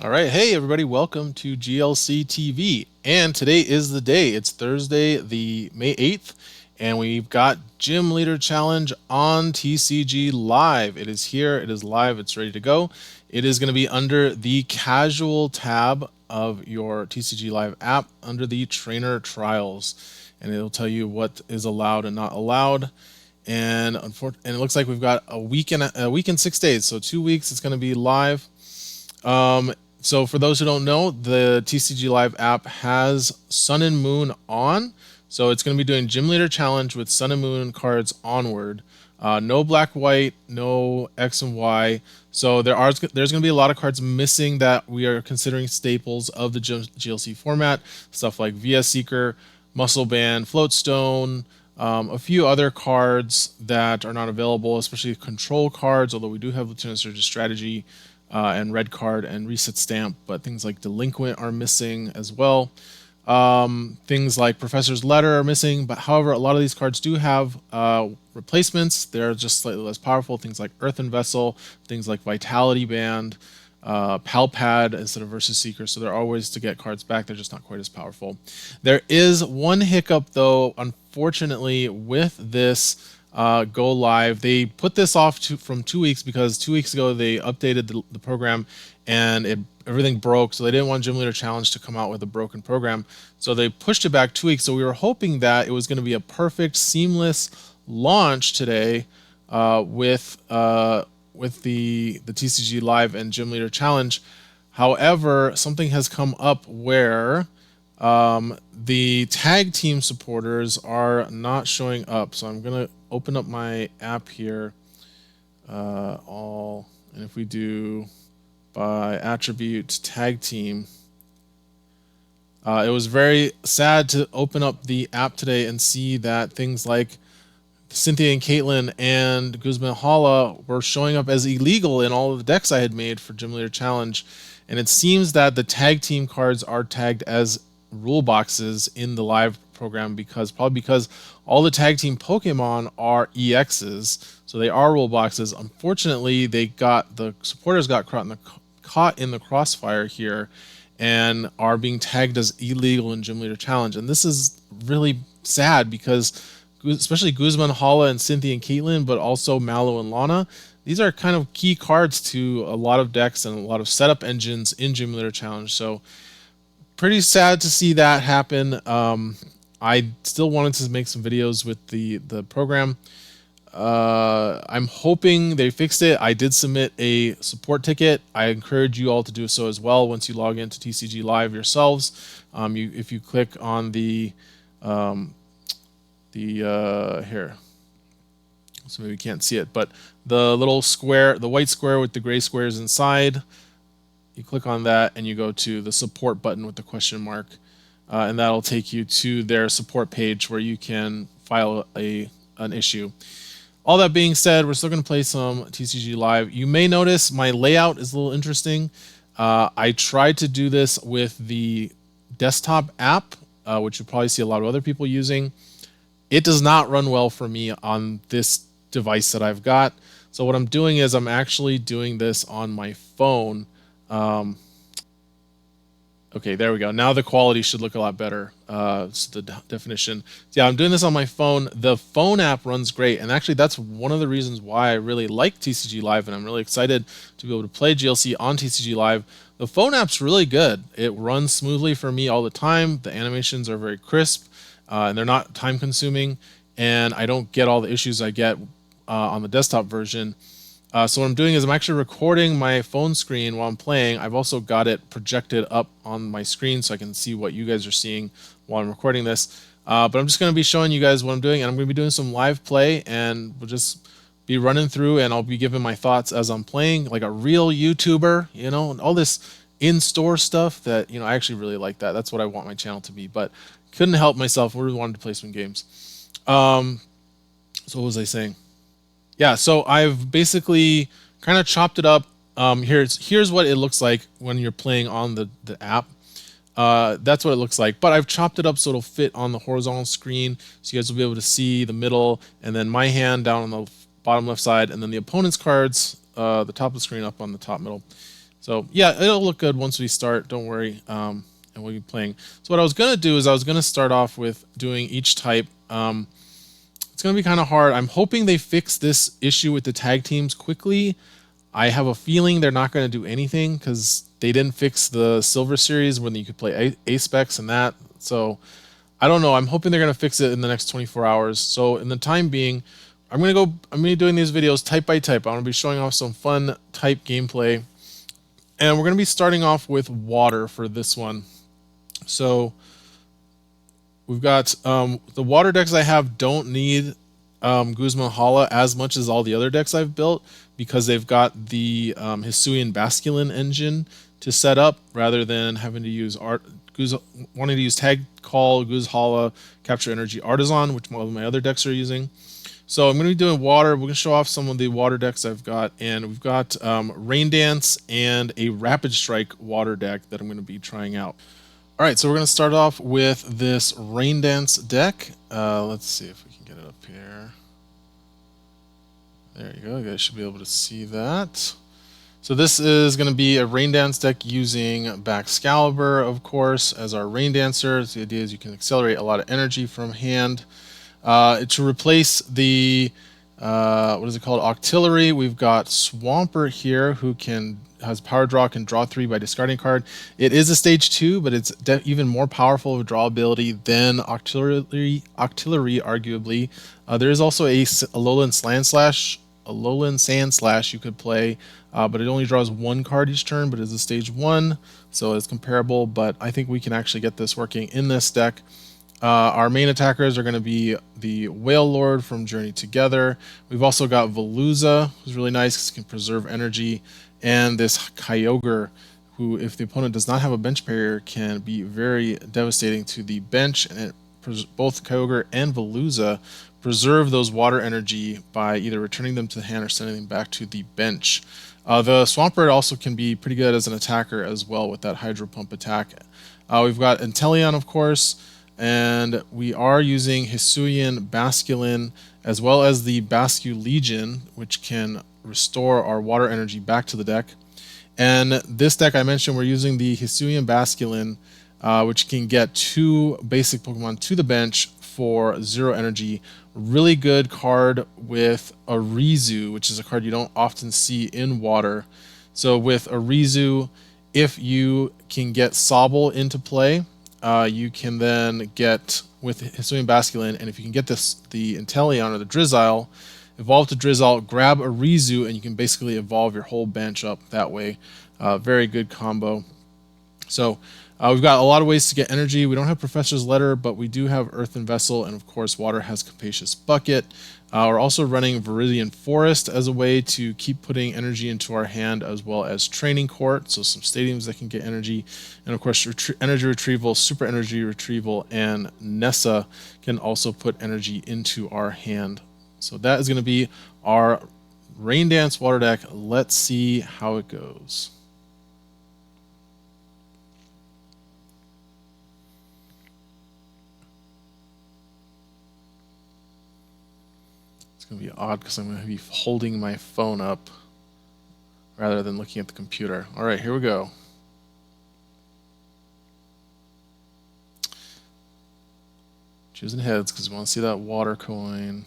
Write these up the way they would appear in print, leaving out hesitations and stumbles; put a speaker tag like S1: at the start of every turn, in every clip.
S1: All right, hey everybody, welcome to GLC TV. And today is the day. It's Thursday, the May 8th, and we've got Gym Leader Challenge on TCG Live. It is here, it is live, it's ready to go. It is going to be under the casual tab of your TCG Live app under the trainer trials, and it'll tell you what is allowed and not allowed. And it looks like we've got a week and 6 days, so 2 weeks. It's going to be live. So for those who don't know, the TCG Live app has Sun and Moon on. So it's going to be doing Gym Leader Challenge with Sun and Moon cards onward. No black white, no X and Y. So there's going to be a lot of cards missing that we are considering staples of the GLC format. Stuff like VS Seeker, Muscle Band, Floatstone, a few other cards that are not available, especially control cards, although we do have Lieutenant Surge's Strategy and Red Card and Reset Stamp, but things like Delinquent are missing as well. Things like Professor's Letter are missing, but however, a lot of these cards do have replacements. They're just slightly less powerful. Things like Earthen Vessel, things like Vitality Band, Palpad instead of Versus Seeker, so there are ways to get cards back. They're just not quite as powerful. There is one hiccup, though, unfortunately, with this go live. They put this off from 2 weeks because 2 weeks ago they updated the program and everything broke, so they didn't want Gym Leader Challenge to come out with a broken program. So they pushed it back 2 weeks. So we were hoping that it was going to be a perfect, seamless launch today with the TCG Live and Gym Leader Challenge. However, something has come up where the tag team supporters are not showing up. So I'm gonna open up my app here, and if we do by attribute tag team, it was very sad to open up the app today and see that things like Cynthia and Caitlin and Guzman Hala were showing up as illegal in all of the decks I had made for Gym Leader Challenge. And it seems that the tag team cards are tagged as rule boxes in the live program probably because all the tag team Pokemon are EXs, so they are rule boxes. Unfortunately, the supporters got caught in the crossfire here and are being tagged as illegal in Gym Leader Challenge. And this is really sad because especially Guzman, Hala, and Cynthia and Caitlin, but also Mallow and Lana. These are kind of key cards to a lot of decks and a lot of setup engines in Gym Leader Challenge. So pretty sad to see that happen. I still wanted to make some videos with the program. I'm hoping they fixed it. I did submit a support ticket. I encourage you all to do so as well once you log into TCG Live yourselves. If you click on the here, so maybe you can't see it, but the little square, the white square with the gray squares inside, you click on that and you go to the support button with the question mark, and that'll take you to their support page where you can file an issue. All that being said, we're still going to play some TCG Live. You may notice my layout is a little interesting. I tried to do this with the desktop app, which you'll probably see a lot of other people using. It does not run well for me on this device that I've got. So what I'm doing is I'm actually doing this on my phone. Okay, there we go. Now the quality should look a lot better. So the definition. So yeah, I'm doing this on my phone. The phone app runs great. And actually, that's one of the reasons why I really like TCG Live. And I'm really excited to be able to play GLC on TCG Live. The phone app's really good. It runs smoothly for me all the time. The animations are very crisp. And they're not time consuming, and I don't get all the issues I get on the desktop version. So what I'm doing is I'm actually recording my phone screen while I'm playing. I've also got it projected up on my screen so I can see what you guys are seeing while I'm recording this. But I'm just going to be showing you guys what I'm doing, and I'm going to be doing some live play, and we'll just be running through, and I'll be giving my thoughts as I'm playing, like a real YouTuber, and all this in-store stuff that, I actually really like that. That's what I want my channel to be, but couldn't help myself. I really wanted to play some games. So what was I saying? Yeah, so I've basically kind of chopped it up. Here's what it looks like when you're playing on the app. That's what it looks like. But I've chopped it up so it'll fit on the horizontal screen, so you guys will be able to see the middle, and then my hand down on the bottom left side, and then the opponent's cards, the top of the screen up on the top middle. So yeah, it'll look good once we start. Don't worry. And we'll be playing. So what I was gonna do is I was gonna start off with doing each type. It's gonna be kind of hard. I'm hoping they fix this issue with the tag teams quickly. I have a feeling they're not going to do anything because they didn't fix the Silver Series when you could play A-Specs and that. So I don't know. I'm hoping they're going to fix it in the next 24 hours. So in the time being, I'm going to be doing these videos type by type. I'm going to be showing off some fun type gameplay. And we're going to be starting off with water for this one. So we've got the water decks I have don't need Guzman Hala as much as all the other decks I've built because they've got the Hisuian Basculin engine to set up rather than having to use wanting to use Tag Call, Guz Hala, Capture Energy Artisan, which all of my other decks are using. So I'm going to be doing water. We're going to show off some of the water decks I've got, and we've got Rain Dance and a Rapid Strike water deck that I'm going to be trying out. All right, so we're going to start off with this Rain Dance deck. Let's see if we can get it up here. There you go. You guys should be able to see that. So this is going to be a Rain Dance deck using Baxcalibur, of course, as our Rain Dancer. So the idea is you can accelerate a lot of energy from hand. To replace the, what is it called, Octillery, we've got Swampert here who has power draw, can draw 3 by discarding a card. It is a stage 2, but it's even more powerful of draw ability than Octillery arguably. There is also a Alolan Sand Slash you could play, but it only draws 1 card each turn, but it's a stage 1, so it's comparable, but I think we can actually get this working in this deck. Our main attackers are going to be the Whale Lord from Journey Together. We've also got Veluza, who's really nice because it can preserve energy, and this Kyogre, who, if the opponent does not have a bench barrier, can be very devastating to the bench. And both Kyogre and Veluza preserve those water energy by either returning them to the hand or sending them back to the bench. The Swampert also can be pretty good as an attacker as well with that Hydro Pump attack. We've got Inteleon, of course, and we are using Hisuian Basculin as well as the Bascu Legion, which can restore our water energy back to the deck. And this deck I mentioned, we're using the Hisuian Basculin, which can get 2 basic Pokemon to the bench for 0 energy. Really good card with Arizu, which is a card you don't often see in water. So with Arizu, if you can get Sobble into play, you can then get with Hisuian Basculin, and if you can get the Inteleon or the Drizzile, evolve to Drizzile, grab Arizu, and you can basically evolve your whole bench up that way. Very good combo. So we've got a lot of ways to get energy. We don't have Professor's Letter, but we do have Earthen Vessel, and of course Water has Capacious Bucket. We're also running Viridian Forest as a way to keep putting energy into our hand, as well as Training Court, so some stadiums that can get energy. And of course Energy Retrieval, Super Energy Retrieval, and Nessa can also put energy into our hand. So that is going to be our Rain Dance water deck. Let's see how it goes. It's going to be odd because I'm going to be holding my phone up rather than looking at the computer. All right, here we go. Choosing heads because we want to see that water coin.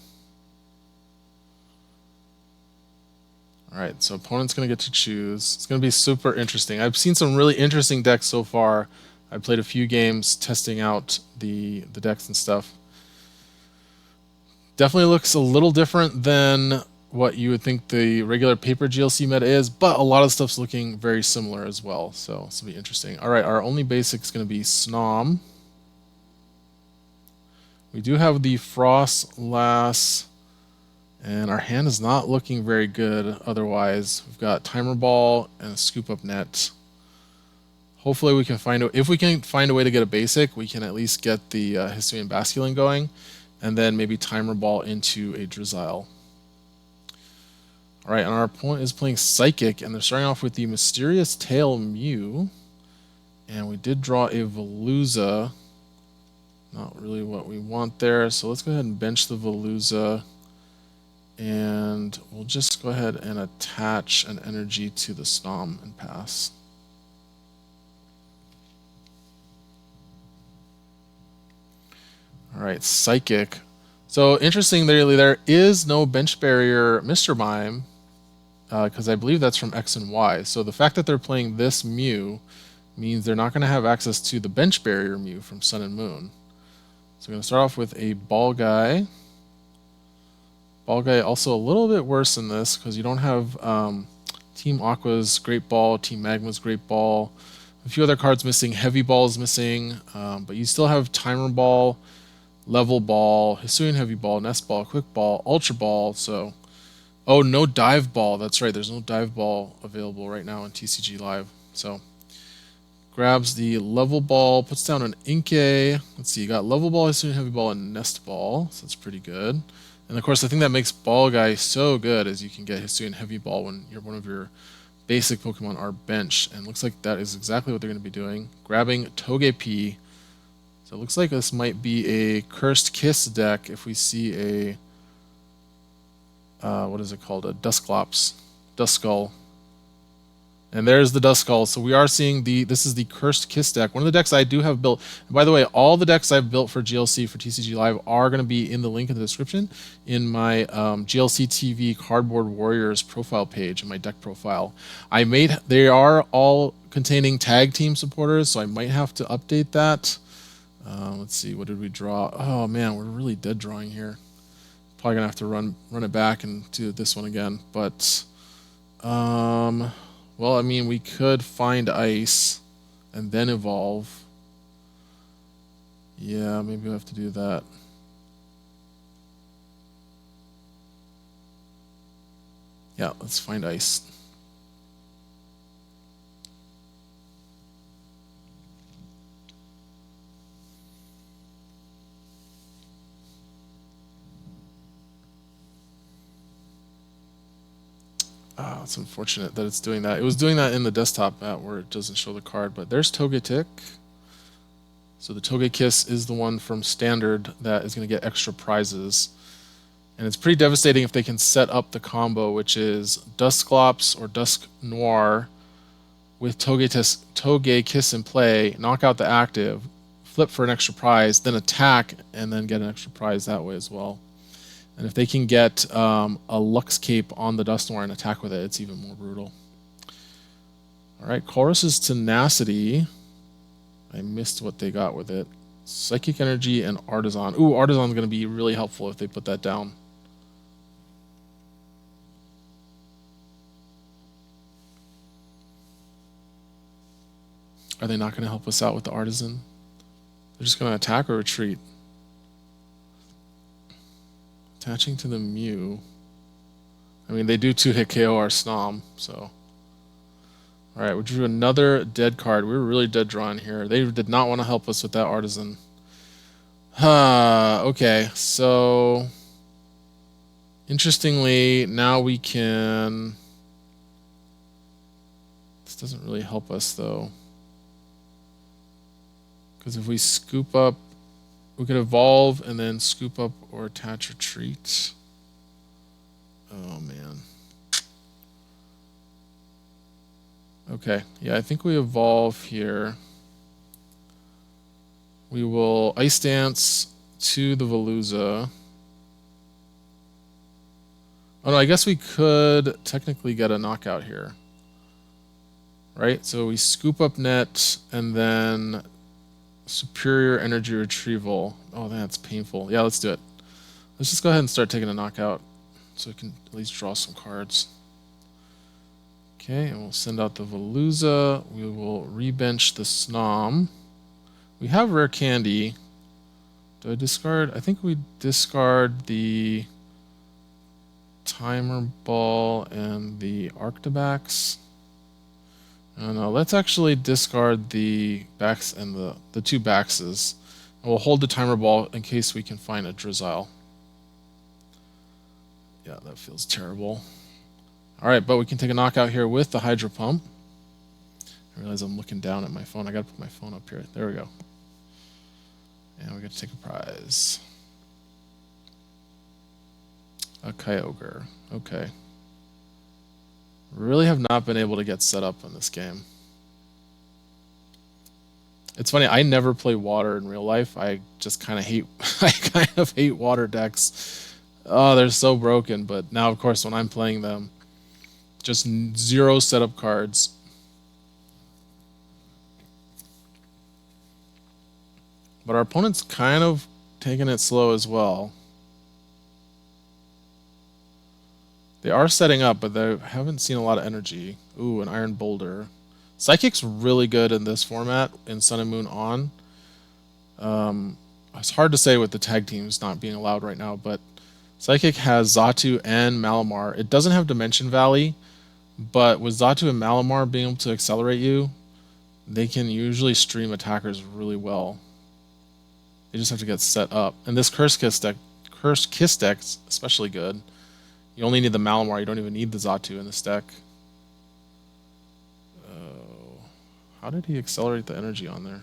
S1: All right, so opponent's going to get to choose. It's going to be super interesting. I've seen some really interesting decks so far. I played a few games testing out the decks and stuff. Definitely looks a little different than what you would think the regular paper GLC meta is, but a lot of stuff's looking very similar as well, so this will be interesting. All right, our only basic is going to be Snom. We do have the Frostlass, and our hand is not looking very good otherwise. We've got Timer Ball and a Scoop Up Net. Hopefully we can if we can find a way to get a basic, we can at least get the Hisuian Basculin going, and then maybe Timer Ball into a Drizzile. Alright, and our opponent is playing Psychic, and they're starting off with the Mysterious Tail Mew. And we did draw a Veluza. Not really what we want there, so let's go ahead and bench the Veluza. And we'll just go ahead and attach an energy to the Snom and pass. All right, Psychic. So interesting, there is no bench barrier Mr. Mime, because I believe that's from X and Y. So the fact that they're playing this Mew means they're not going to have access to the bench barrier Mew from Sun and Moon. So we're going to start off with a Ball Guy. Ball Guy also a little bit worse in this because you don't have Team Aqua's Great Ball, Team Magma's Great Ball. A few other cards missing. Heavy Ball is missing, but you still have Timer Ball, Level Ball, Hisuian Heavy Ball, Nest Ball, Quick Ball, Ultra Ball. So, oh, no Dive Ball. That's right. There's no Dive Ball available right now in TCG Live. So, grabs the Level Ball, puts down an Inkay. Let's see, you got Level Ball, Hisuian Heavy Ball, and Nest Ball. So that's pretty good. And of course, the thing that makes Ball Guy so good is you can get Hisuian Heavy Ball when one of your basic Pokemon are benched. And it looks like that is exactly what they're going to be doing. Grabbing Togepi. So it looks like this might be a Cursed Kiss deck if we see a, what is it called? A Duskull. And there's the Duskull. So we are seeing this is the Cursed Kiss deck. One of the decks I do have built. And by the way, all the decks I've built for GLC for TCG Live are going to be in the link in the description in my GLC TV Cardboard Warriors profile page in my deck profile. They are all containing tag team supporters, so I might have to update that. Let's see, what did we draw? Oh man, we're really dead drawing here. Probably gonna have to run it back and do this one again. But well, I mean, we could find ice and then evolve. Yeah, maybe we'll have to do that. Yeah, let's find ice. Oh, it's unfortunate that it's doing that. It was doing that in the desktop app where it doesn't show the card, but there's Togetic. So the Togekiss is the one from Standard that is going to get extra prizes. And it's pretty devastating if they can set up the combo, which is Dusclops or Dusk Noir with Togekiss in play, knock out the active, flip for an extra prize, then attack, and then get an extra prize that way as well. And if they can get a Lux Cape on the Dusknoir and attack with it, it's even more brutal. All right, Chorus's Tenacity. I missed what they got with it. Psychic Energy and Artisan. Ooh, Artisan's going to be really helpful if they put that down. Are they not going to help us out with the Artisan? They're just going to attack or retreat. Attaching to the Mew. I mean, they do 2-hit KO our Snom, so. Alright, we drew another dead card. We were really dead drawing here. They did not want to help us with that Artisan. Okay, so. Interestingly, now we can. This doesn't really help us, though. Because if we scoop up. We could evolve and then scoop up or attach retreat. Oh, man. Okay, yeah, I think we evolve here. We will Ice Dance to the Veluza. Oh, no, I guess we could technically get a knockout here. Right? So we scoop up net and then Superior Energy Retrieval. Oh, that's painful. Yeah, let's do it. Let's just go ahead and start taking a knockout so we can at least draw some cards. Okay, and we'll send out the Veluza. We will rebench the Snom. We have Rare Candy. Do I discard? I think we discard the Timer Ball and the Arctobax. No, let's actually discard the backs and the two Baxes. And we'll hold the Timer Ball in case we can find a Drizzile. Yeah, that feels terrible. Alright, but we can take a knockout here with the Hydro Pump. I realize I'm looking down at my phone. I gotta put my phone up here. There we go. And we got to take a prize. A Kyogre. Okay. Really have not been able to get set up in this game. It's funny, I never play water in real life. I just kind of hate I kind of hate water decks. Oh, they're so broken, but now of course when I'm playing them, just zero setup cards. But our opponent's kind of taking it slow as well. They are setting up, but they haven't seen a lot of energy. Ooh, an Iron Boulder. Psychic's really good in this format in Sun and Moon on. It's hard to say with the tag teams not being allowed right now, but Psychic has Xatu and Malamar. It doesn't have Dimension Valley, but with Xatu and Malamar being able to accelerate you, they can usually stream attackers really well. They just have to get set up. And this Curse Kiss deck's especially good. You only need the Malamar, you don't even need the Xatu in this deck. Oh, how did he accelerate the energy on there?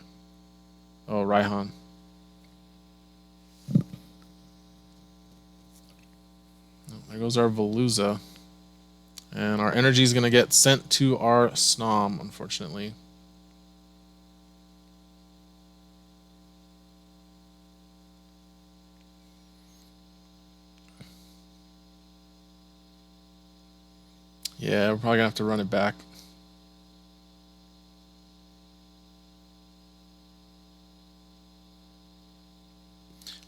S1: Oh, Raihan. There goes our Veluza. And our energy is going to get sent to our Snom, unfortunately. Yeah, we're probably going to have to run it back.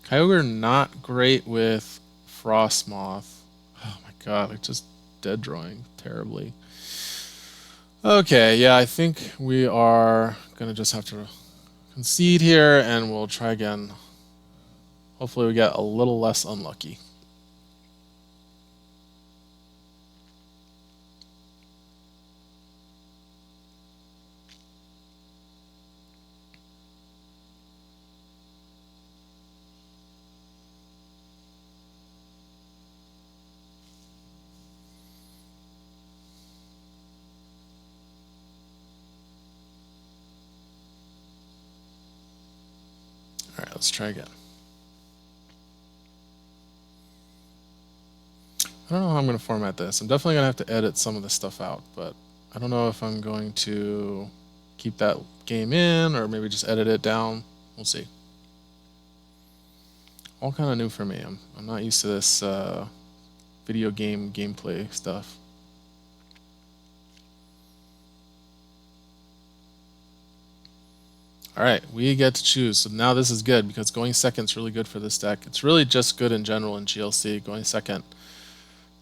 S1: Kyogre not great with Frostmoth. Oh my god, like just dead drawing terribly. Okay, yeah, I think we are gonna just have to concede here and we'll try again. Hopefully we get a little less unlucky. Alright, let's try again. I don't know how I'm going to format this. I'm definitely going to have to edit some of this stuff out, but I don't know if I'm going to keep that game in or maybe just edit it down. We'll see. All kind of new for me. I'm not used to this video game gameplay stuff. Alright, we get to choose. So now this is good because going second is really good for this deck. It's really just good in general in GLC, going second.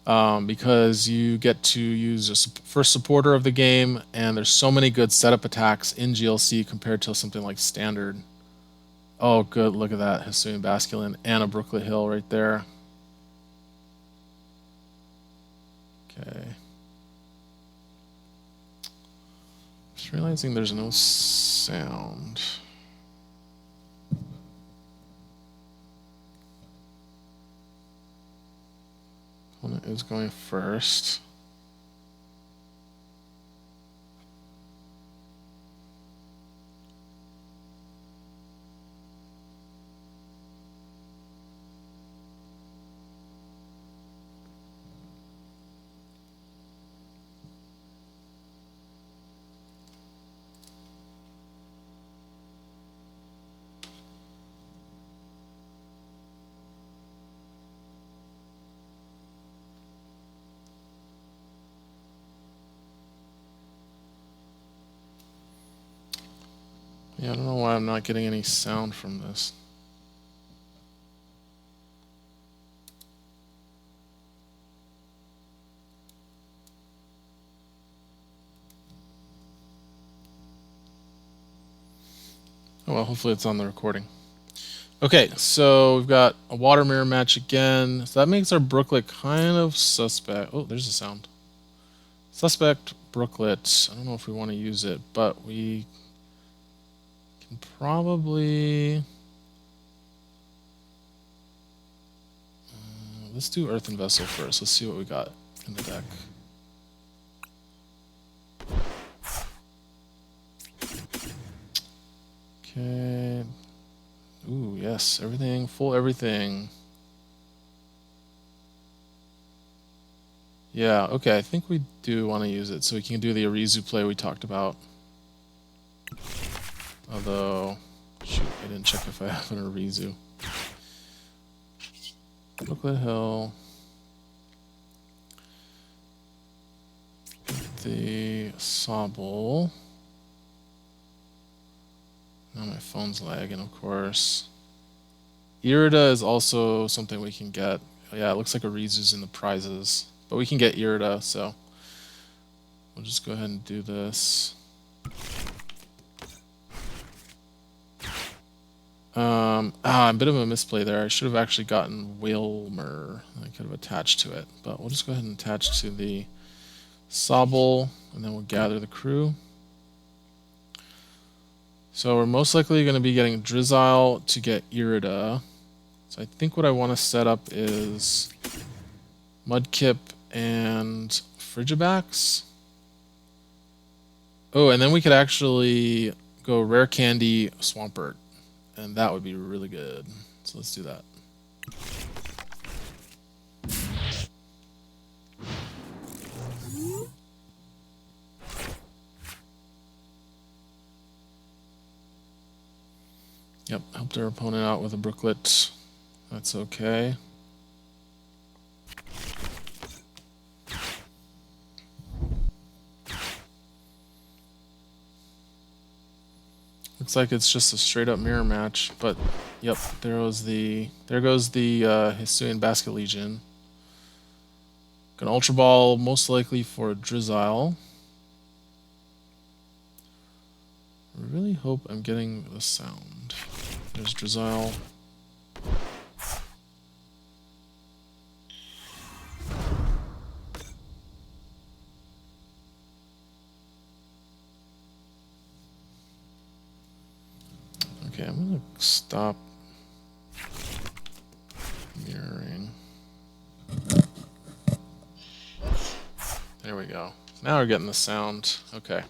S1: Because you get to use a first supporter of the game, and there's so many good setup attacks in GLC compared to something like Standard. Oh, good. Look at that. Hisuian Basculin and a Brooklet Hill right there. Okay. Just realizing there's no sound. Opponent is going first. Yeah, I don't know why I'm not getting any sound from this. Oh well, hopefully it's on the recording. Okay, so we've got a water mirror match again. So that makes our Brooklet kind of suspect. Oh, there's a sound. Suspect Brooklet. I don't know if we want to use it, but we can probably... let's do Earthen Vessel first. Let's see what we got in the deck. Okay. Ooh, yes. Everything. Full everything. Yeah, okay, I think we do want to use it so we can do the Arizu play we talked about. Although, shoot, I didn't check if I have an Arizu. Brooklet Hill. The Sobble. Now my phone's lagging, of course. Irida is also something we can get. Yeah, it looks like Arizu's in the prizes. But we can get Irida, so we'll just go ahead and do this. A bit of a misplay there. I should have actually gotten Whalmer. I could have attached to it. But we'll just go ahead and attach to the Sobble, and then we'll gather the crew. So we're most likely going to be getting Drizzile to get Irida. So I think what I want to set up is Mudkip and Frigibax. Oh, and then we could actually go Rare Candy Swampert. And that would be really good. So let's do that. Yep, helped our opponent out with a Brooklet. That's okay. Looks like it's just a straight up mirror match, but yep, there goes the Hisuian Basket Legion. An Ultra Ball, most likely for Drizzile. I really hope I'm getting the sound. There's Drizzile. Okay, I'm gonna stop mirroring. There we go. Now we're getting the sound. Okay.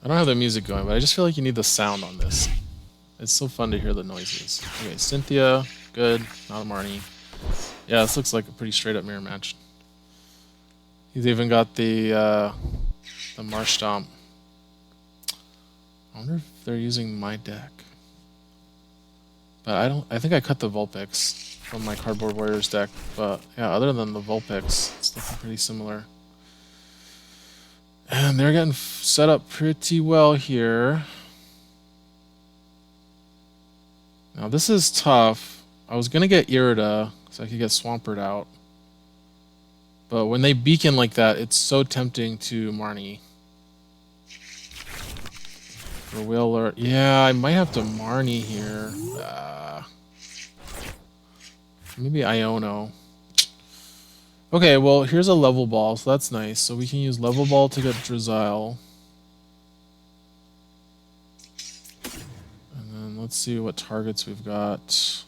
S1: I don't have the music going, but I just feel like you need the sound on this. It's so fun to hear the noises. Okay, Cynthia, good. Not a Marnie. Yeah, this looks like a pretty straight up mirror match. He's even got the Marsh Stomp. I wonder if they're using my deck. But I think I cut the Vulpix from my Cardboard Warriors deck. But yeah, other than the Vulpix, it's looking pretty similar. And they're getting set up pretty well here. Now this is tough. I was going to get Irida so I could get Swampert out. But when they beacon like that, it's so tempting to Marnie. For Whaler. Yeah, I might have to Marnie here. Maybe Iono. Okay, well, here's a level ball, so that's nice. So we can use level ball to get Drizzile. And then let's see what targets we've got.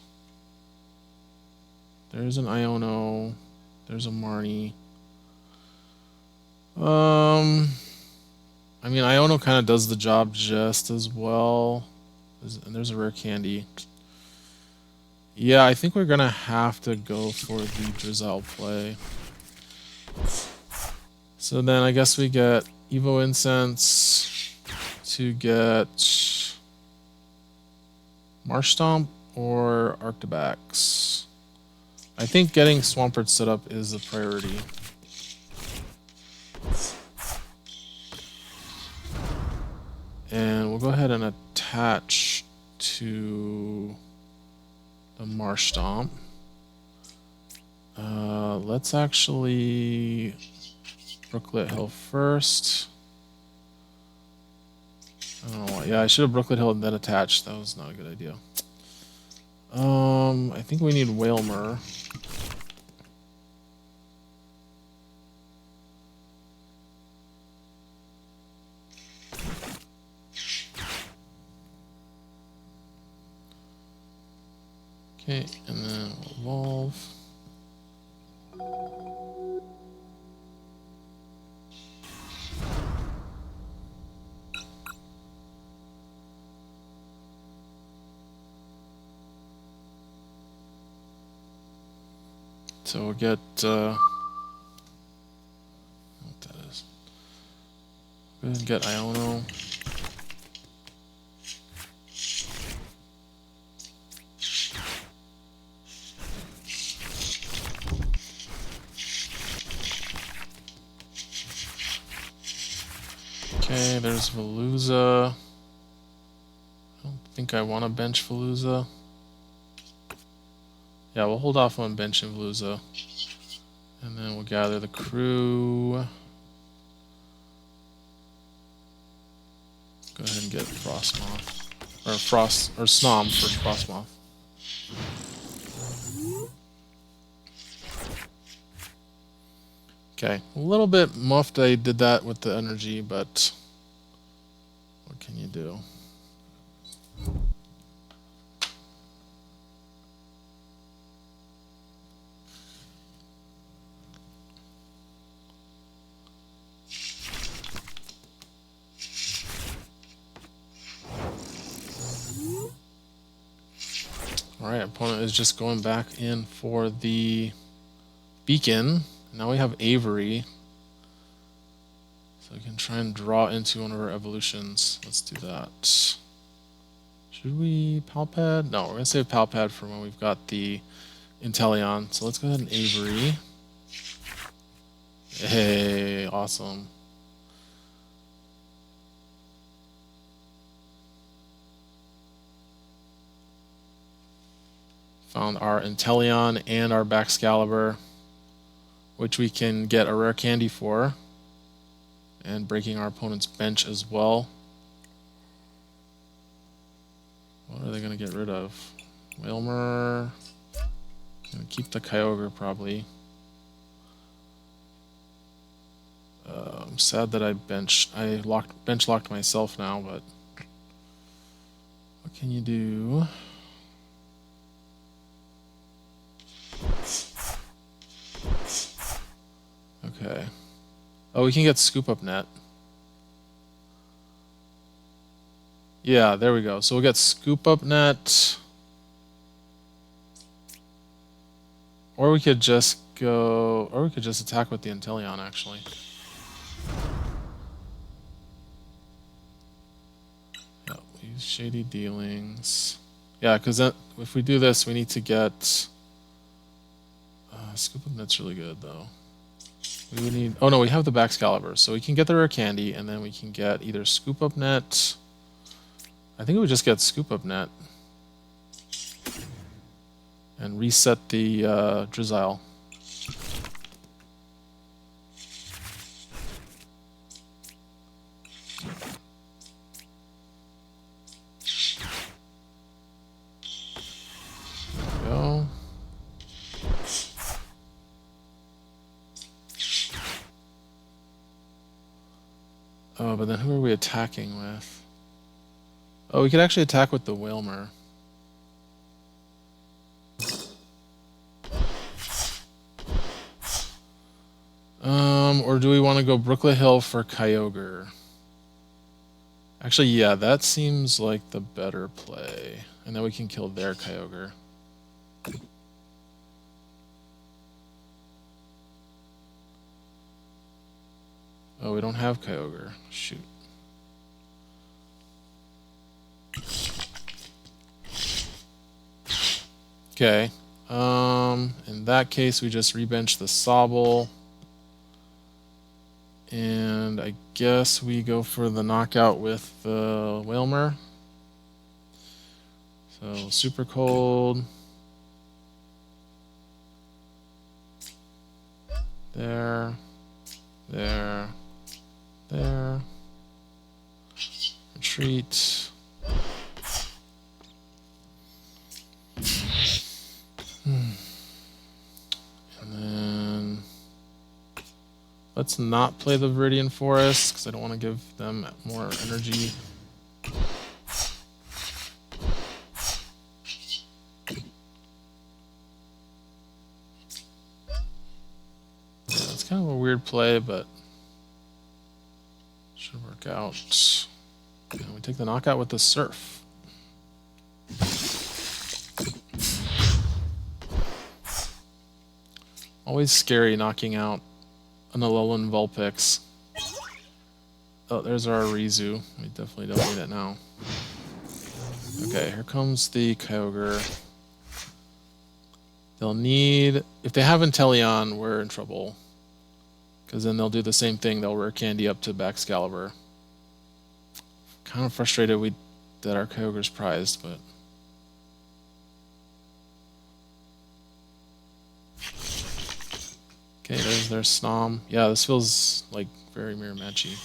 S1: There's an Iono. There's a Marnie. I mean, Iono kind of does the job just as well. And there's a Rare Candy. Yeah, I think we're going to have to go for the Drizzile play. So then I guess we get Evo Incense to get Marsh Stomp or Arctibax. I think getting Swampert set up is a priority. And we'll go ahead and attach to the Marsh Stomp. Let's actually Brooklet Hill first. I don't know why. Yeah, I should have Brooklet Hill and then attached. That was not a good idea. I think we need Whalmer. Okay, and then we'll evolve. So we'll get what that is. Go ahead and get Iono. Okay, there's Veluza. I don't think I want to bench Veluza. Yeah, we'll hold off on benching Veluza. And then we'll gather the crew. Go ahead and get Frostmoth. Or Snom for Frostmoth. Okay, a little bit muffed I did that with the energy, but what can you do? Alright, opponent is just going back in for the beacon. Now we have Avery. So we can try and draw into one of our evolutions. Let's do that. Should we Palpad? No, we're going to save Palpad for when we've got the Inteleon. So let's go ahead and Avery. Hey, awesome. Found our Inteleon and our Baxcalibur, which we can get a rare candy for, and breaking our opponent's bench as well. What are they going to get rid of? Wilmer. Gonna keep the Kyogre probably. I'm sad that I bench locked myself now, but what can you do? Okay. Oh, we can get Scoop Up Net. Yeah, there we go. So we'll get Scoop Up Net. Or we could just go... Or we could just attack with the Inteleon, actually. Yeah, we use Shady Dealings. Yeah, because if we do this, we need to get... Scoop Up Net's really good, though. We would need... Oh, no, we have the Baxcalibur. So we can get the rare candy, and then we can get either Scoop Up Net... I think we would just get Scoop Up Net. And reset the Drizzile. There we go. Oh, but then who are we attacking with? Oh, we could actually attack with the Wilmer. Or do we want to go Brooklet Hill for Kyogre? Actually, yeah, that seems like the better play. And then we can kill their Kyogre. Oh, we don't have Kyogre. Shoot. Okay. In that case, we just rebench the Sobble. And I guess we go for the knockout with the Wilmer. So, Super Cold. There. There. There. Retreat. And then let's not play the Viridian Forest because I don't want to give them more energy. Yeah, it's kind of a weird play, but should work out. And we take the knockout with the Surf. Always scary knocking out an Alolan Vulpix. Oh, there's our Rizu. We definitely don't need it now. Okay, here comes the Kyogre. They'll need... If they have Inteleon, we're in trouble. Because then they'll do the same thing. They'll rare candy up to Baxcalibur. Kind of frustrated that our Kyogre's prized, but... Okay, there's their Snom. Yeah, this feels like very mirror matchy.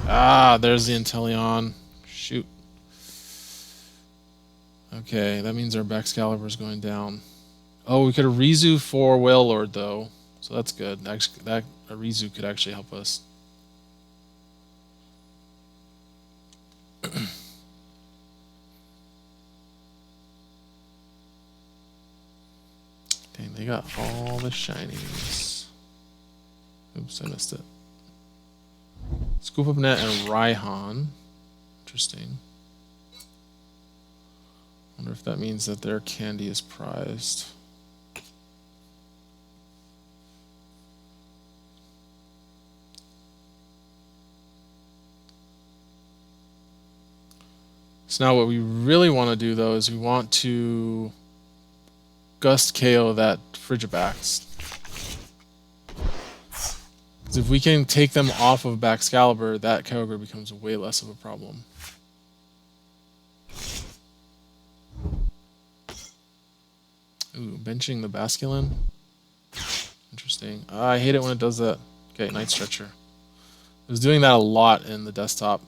S1: Ah, there's the Inteleon. Shoot. Okay, that means our Baxcalibur's going down. Oh, we could have Rizu for Wailord though, so that's good. Actually, that a Rizu could actually help us. Dang, they got all the shinies. Oops, I missed it. Scoop Up Net and Raihan. Interesting. Wonder if that means that their candy is prized. So now what we really want to do though is we want to Gust KO that Frigibax. Because if we can take them off of Baxcalibur, that Kyogre becomes way less of a problem. Ooh, benching the Basculin. Interesting. I hate it when it does that. Okay, Night Stretcher. It was doing that a lot in the desktop.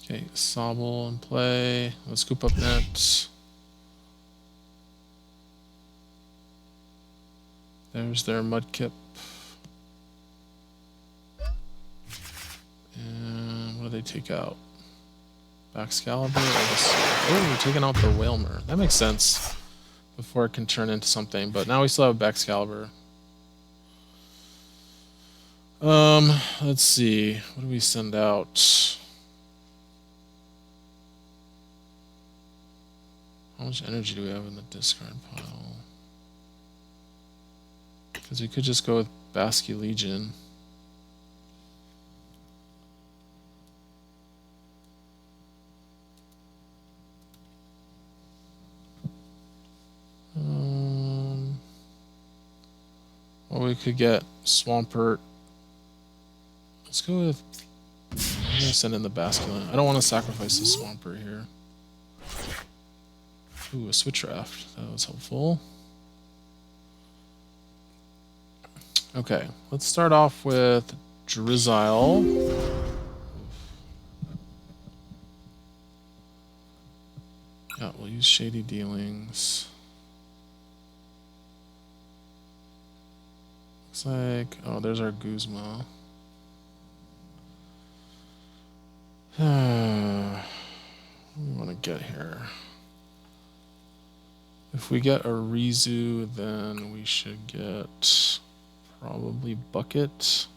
S1: Okay, Sobble in play. Let's Scoop Up Net. There's their Mudkip. And what do they take out? Baxcalibur? Oh, we're taking out the Wailmer. That makes sense. Before it can turn into something, but now we still have Baxcalibur. Let's see. What do we send out? How much energy do we have in the discard pile? Because we could just go with Basculegion. Well, we could get Swampert. Let's go with... I'm going to send in the Basculin. I don't want to sacrifice the Swampert here. Ooh, a Switch Draft. That was helpful. Okay, let's start off with Drizzile. Yeah, we'll use Shady Dealings. Looks like... Oh, there's our Guzma. What do we want to get here? If we get a Rizu, then we should get probably Bucket.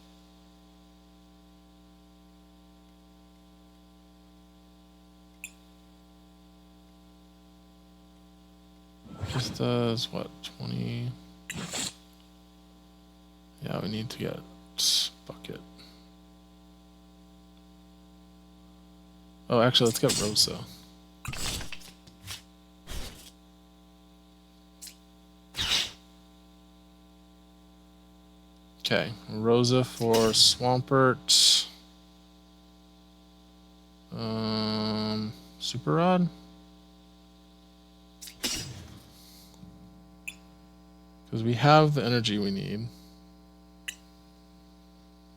S1: Just does what, 20? Yeah, we need to get Bucket. Oh, actually, let's get Rosa. Okay, Rosa for Swampert. Super Rod? Because we have the energy we need.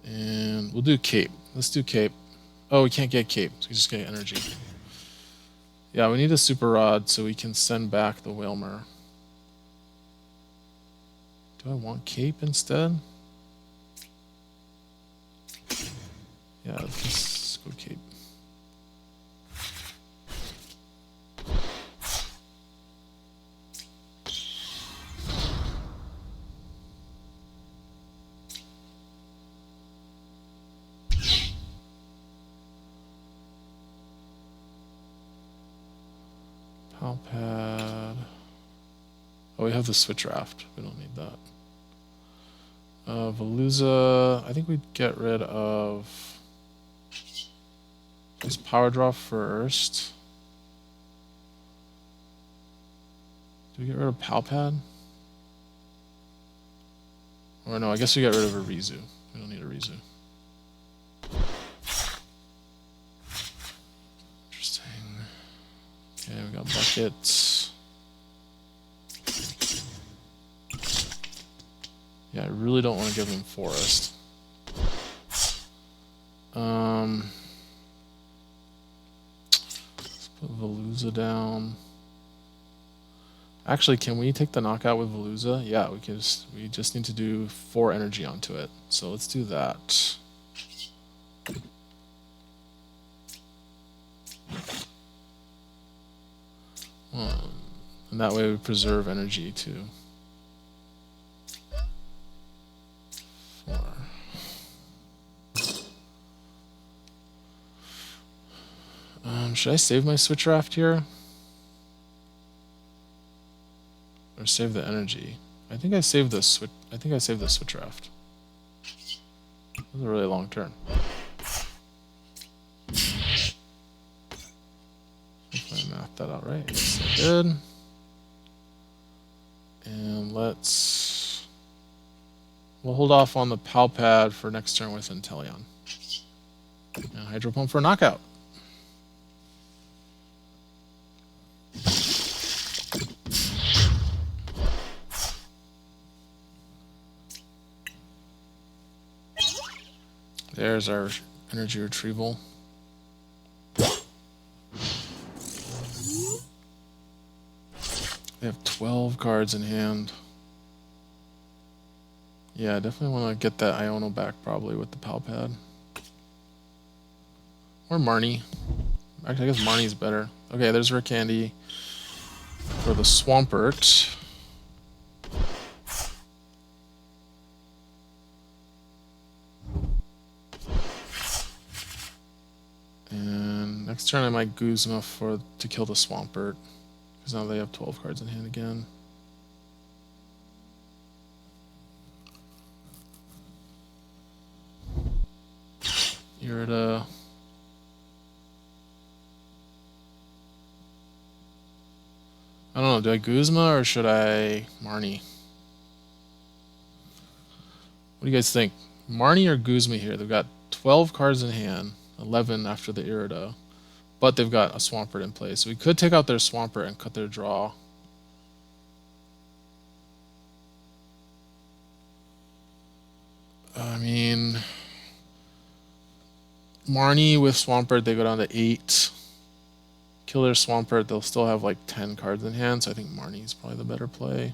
S1: And we'll do Cape. Let's do Cape. Oh, we can't get Cape, so we just get energy. Yeah, we need a Super Rod so we can send back the Wailmer. Do I want Cape instead? Yeah, let's go Cape. Pal pad. Oh, we have the switch raft. We don't need that. Veluza. I think we'd get rid of this power draw first. Do we get rid of Pal pad? Or no, I guess we get rid of a Rizu. We don't need a Rizu. Interesting. Okay, we got buckets. Yeah, I really don't want to give them forest. Let's put Veluza down. Actually, can we take the knockout with Veluza? Yeah, we can. We just need to do 4 energy onto it. So let's do that. And that way we preserve energy too. 4. Should I save my switch raft here? Or save the energy? I think I saved the switch. I think I saved the switch raft. That was a really long turn. Hopefully I mathed that out right. Yes, I did. And we'll hold off on the Pal pad for next turn with Inteleon. And Hydro Pump for a knockout. There's our energy retrieval. They have 12 cards in hand. Yeah, I definitely want to get that Iono back probably with the Pal pad. Or Marnie. Actually, I guess Marnie's better. Okay, there's Rare Candy for the Swampert. And next turn I might Guzma to kill the Swampert. Because now they have 12 cards in hand again. Irida. I don't know, do I Guzma or should I Marnie? What do you guys think? Marnie or Guzma here? They've got 12 cards in hand, 11 after the Irida, but they've got a Swampert in place. So we could take out their Swampert and cut their draw. I mean, Marnie with Swampert, they go down to 8. Kill their Swampert, they'll still have like 10 cards in hand, so I think Marnie's probably the better play.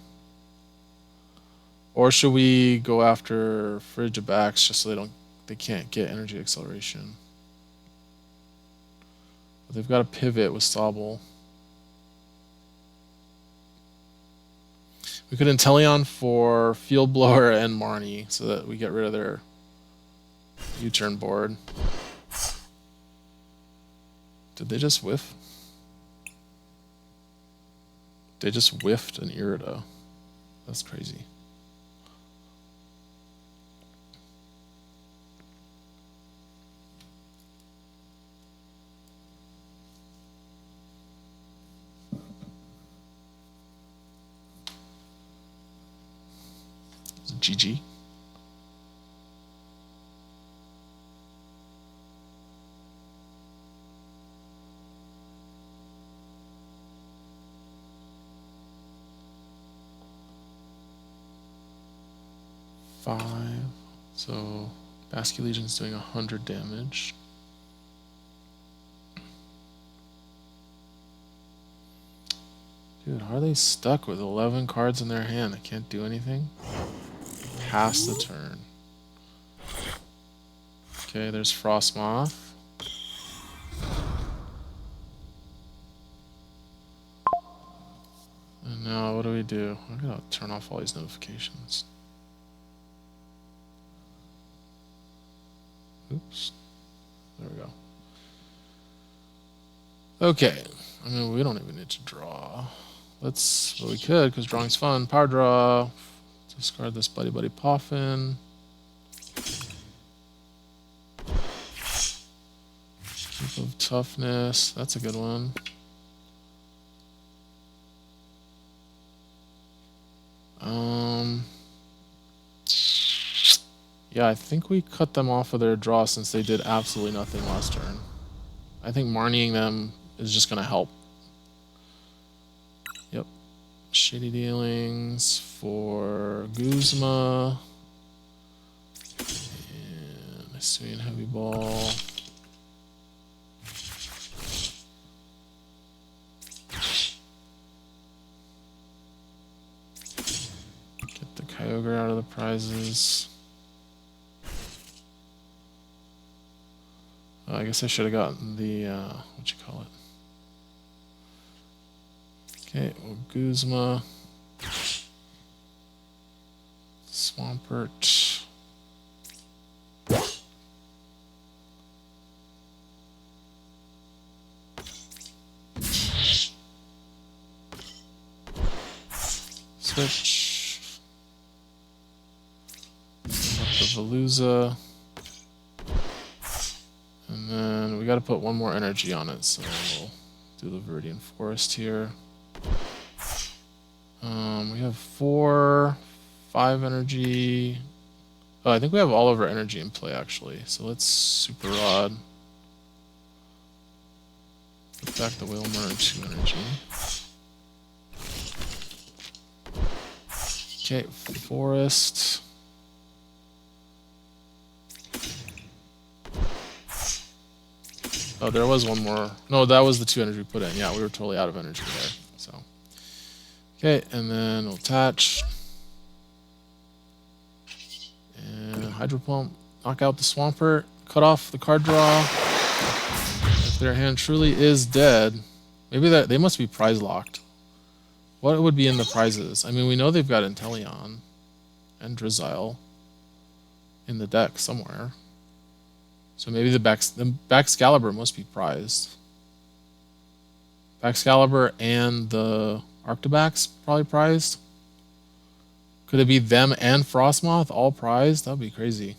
S1: Or should we go after Frigibax just so they can't get energy acceleration? But they've got a pivot with Sobble. We could Inteleon for Field Blower and Marnie so that we get rid of their U-turn board. Did they just whiff? They just whiffed an Irida. That's crazy. Is it GG? So Basculegion's doing 100 damage. Dude, how are they stuck with 11 cards in their hand? They can't do anything? Pass the turn. Okay, there's Frostmoth. And now what do? I'm gonna turn off all these notifications. Oops. There we go. Okay. I mean, we don't even need to draw. Let's, well, we could, because drawing's fun. Power draw. Discard this Buddy Buddy Poffin. Keep of Toughness. That's a good one. Yeah, I think we cut them off of their draw since they did absolutely nothing last turn. I think Marnieing them is just going to help. Yep. Shady Dealings for Guzma. And Hisuian Heavy Ball. Get the Kyogre out of the prizes. I guess I should have gotten the, what you call it? Okay, well, Guzma. Swampert. Switch. Up the Veluza. And then we got to put one more energy on it, so we'll do the Viridian Forest here. We have 4, 5 energy. Oh, I think we have all of our energy in play, actually. So let's Super Rod. Put back the Wilmer and 2 energy. Okay, Forest. Oh, there was one more. No, that was the 2 energy we put in. Yeah, we were totally out of energy there. So, okay, and then we'll attach. And Hydro Pump. Knock out the Swampert. Cut off the card draw. If their hand truly is dead, maybe that they must be prize locked. What would be in the prizes? I mean, we know they've got Inteleon and Drizzile in the deck somewhere. So maybe the Baxcalibur must be prized. Baxcalibur and the Arctobax probably prized. Could it be them and Frostmoth all prized? That would be crazy.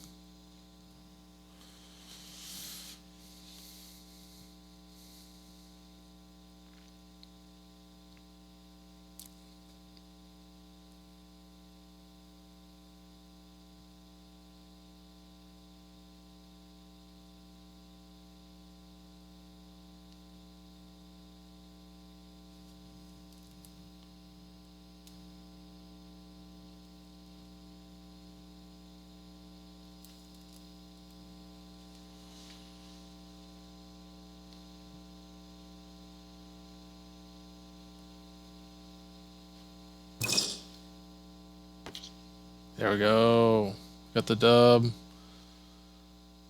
S1: There we go. Got the dub.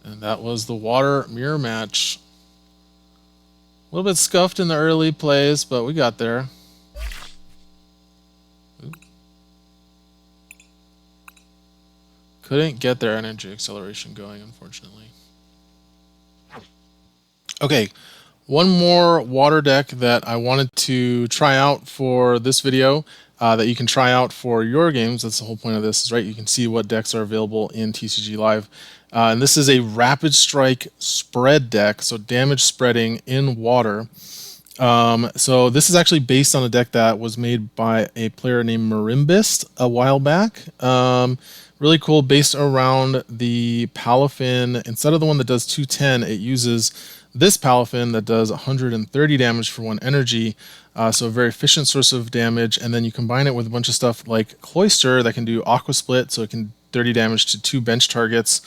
S1: And that was the water mirror match. A little bit scuffed in the early plays, but we got there. Couldn't get their energy acceleration going, unfortunately. Okay, one more water deck that I wanted to try out for this video that you can try out for your games. That's the whole point of this, is right? You can see what decks are available in TCG Live. And this is a Rapid Strike spread deck, so damage spreading in water. So this is actually based on a deck that was made by a player named Marimbist a while back. Really cool, based around the Palafin. Instead of the one that does 210, it uses this Palafin that does 130 damage for 1 energy. So a very efficient source of damage. And then you combine it with a bunch of stuff like Cloyster that can do Aqua Split, so it can 30 damage to 2 bench targets.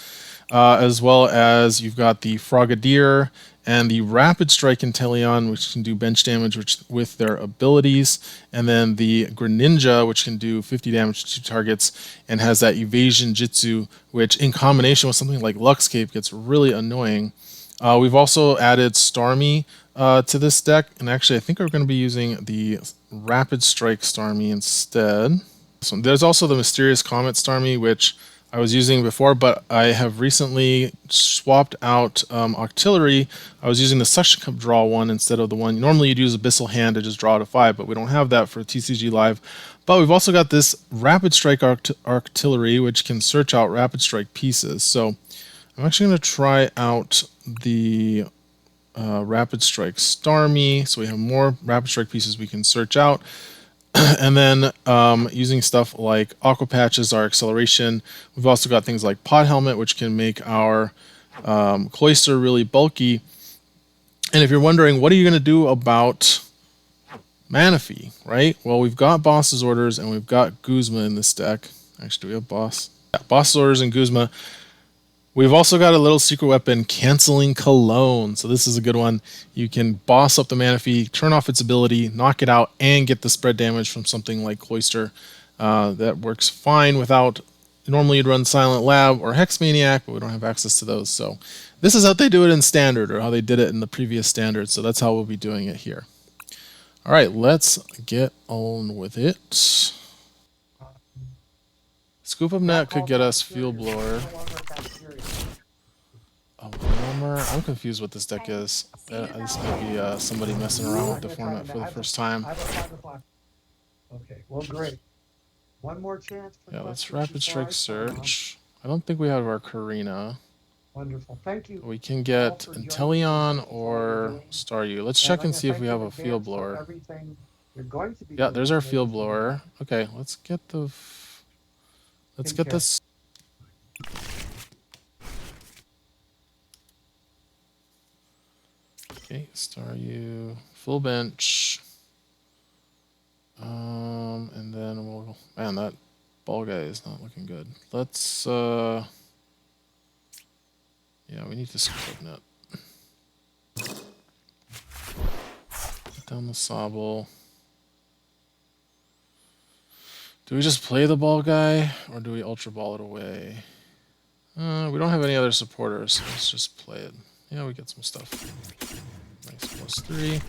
S1: As well as you've got the Frogadier and the Rapid Strike Inteleon, which can do bench damage with their abilities, and then the Greninja, which can do 50 damage to targets and has that Evasion Jitsu, which in combination with something like Luxcape gets really annoying. We've also added Starmie to this deck, and actually I think we're going to be using the Rapid Strike Starmie instead. So there's also the Mysterious Comet Starmie, which I was using before, but I have recently swapped out Artillery. I was using the Suction Cup draw one instead of the one. Normally you'd use Abyssal Hand to just draw to 5, but we don't have that for TCG Live. But we've also got this Rapid Strike Artillery, which can search out Rapid Strike pieces. So I'm actually going to try out the Rapid Strike Starmie, so we have more Rapid Strike pieces we can search out. And then using stuff like Aqua Patch as our acceleration. We've also got things like Pod Helmet, which can make our Cloister really bulky. And if you're wondering, what are you going to do about Manaphy, right? Well, we've got Boss's Orders and we've got Guzma in this deck. Actually, do we have Boss? Yeah, Boss's Orders and Guzma. We've also got a little secret weapon, Canceling Cologne. So this is a good one. You can boss up the Manaphy, turn off its ability, knock it out, and get the spread damage from something like Cloister. That works fine without... Normally you'd run Silent Lab or Hex Maniac, but we don't have access to those. So this is how they do it in Standard, or how they did it in the previous Standard. So that's how we'll be doing it here. All right, let's get on with it. Scoop of Net could get us Field Blower. A Warmer? I'm confused what this deck is. This might be somebody messing around with the format for the first time.
S2: Okay, well, great. One more chance.
S1: Yeah, let's Rapid Strike Search. I don't think we have our Karina.
S2: Wonderful, thank you.
S1: We can get Inteleon or Staryu. Let's check and see if we have a Field Blower. Yeah, there's our Field Blower. Okay, let's get the... Let's get this... Okay, Staryu, full bench. And then we'll... Man, that ball guy is not looking good. Let's... Yeah, we need to Scoop Up Net. Put down the Sobble. Do we just play the ball guy, or do we Ultra Ball it away? We don't have any other supporters, so let's just play it. Yeah, we get some stuff. Nice, +3.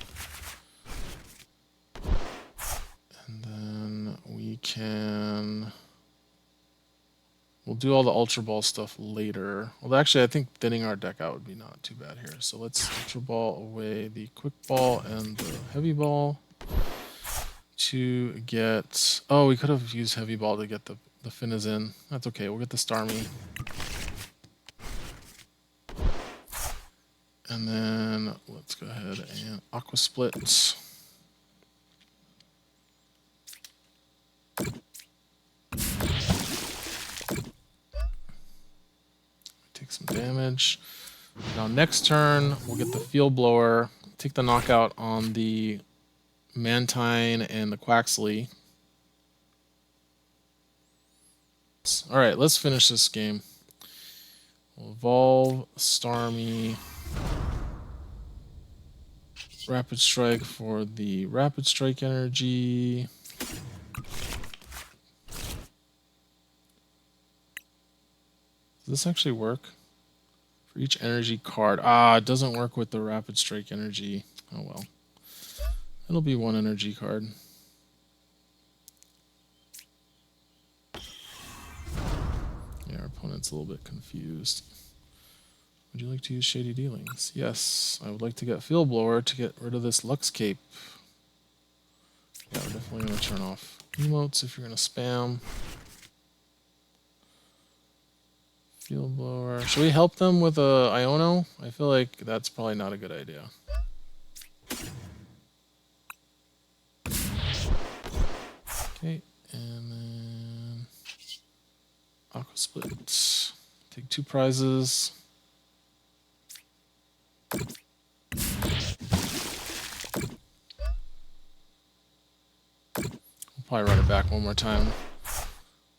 S1: And then we can... We'll do all the Ultra Ball stuff later. Well, actually, I think thinning our deck out would be not too bad here. So let's Ultra Ball away the Quick Ball and the Heavy Ball to get... Oh, we could have used Heavy Ball to get the Finizen. That's okay, we'll get the Starmie. And then let's go ahead and Aqua Split. Take some damage. Now next turn, we'll get the Field Blower, take the knockout on the Mantine and the Quaxley. Alright, let's finish this game. We'll evolve Starmie. Rapid Strike for the Rapid Strike energy. Does this actually work? For each energy card. Ah, it doesn't work with the Rapid Strike energy. Oh well. It'll be one energy card. Yeah, our opponent's a little bit confused. Would you like to use Shady Dealings? Yes, I would like to get Field Blower to get rid of this Lux Cape. Yeah, we're definitely going to turn off emotes if you're going to spam. Field Blower. Should we help them with a Iono? I feel like that's probably not a good idea. Okay, and then Aqua Split. Take 2 prizes. We'll probably run it back one more time.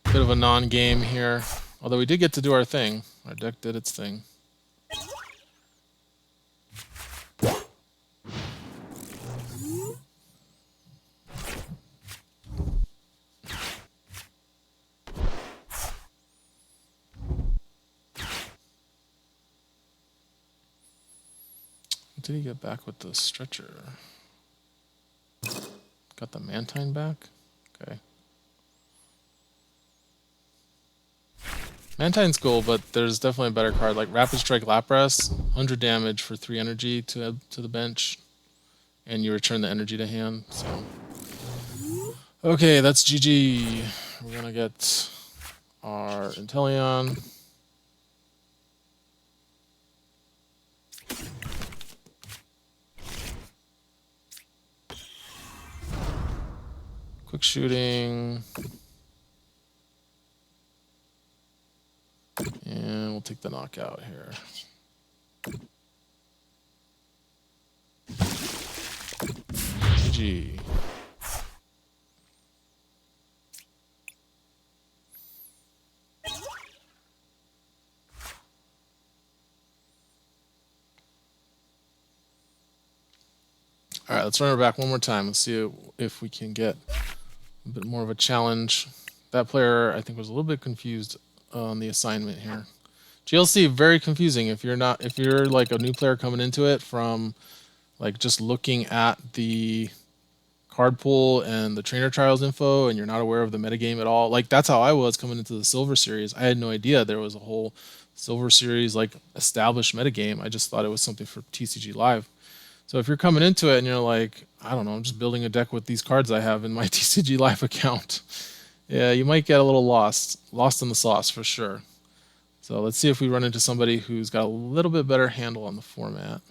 S1: Bit of a non-game here. Although we did get to do our thing. Our deck did its thing. What did he get back with the Stretcher? Got the Mantine back? Okay. Mantine's cool, but there's definitely a better card like Rapid Strike Lapras, 100 damage for 3 energy to the bench, and you return the energy to hand. So, okay, that's GG. We're gonna get our Inteleon. Quick shooting. And we'll take the knockout here. GG. All right, let's run her back one more time. Let's see if we can get a bit more of a challenge. That player, I think, was a little bit confused on the assignment here. GLC, very confusing if you're like a new player coming into it from like just looking at the card pool and the trainer trials info and you're not aware of the metagame at all. Like that's how I was coming into the Silver Series. I had no idea there was a whole Silver Series like established metagame. I just thought it was something for TCG Live. So if you're coming into it and you're like, I don't know, I'm just building a deck with these cards I have in my TCG Live account. Yeah, you might get a little lost in the sauce for sure. So let's see if we run into somebody who's got a little bit better handle on the format.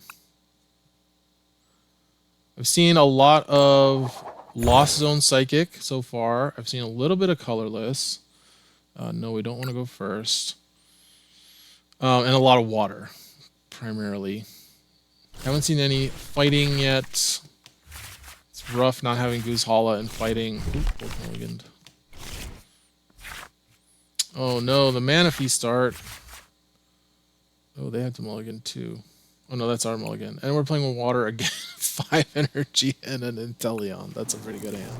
S1: I've seen a lot of Lost Zone Psychic so far. I've seen a little bit of Colorless. No, we don't want to go first. And a lot of Water, primarily. Haven't seen any fighting yet. It's rough not having Goose Hala and fighting. Oop, both mulliganed. Oh no, the Manaphy start. Oh, they have to mulligan too. Oh no, that's our mulligan. And we're playing with Water again. 5 energy and an Inteleon. That's a pretty good hand.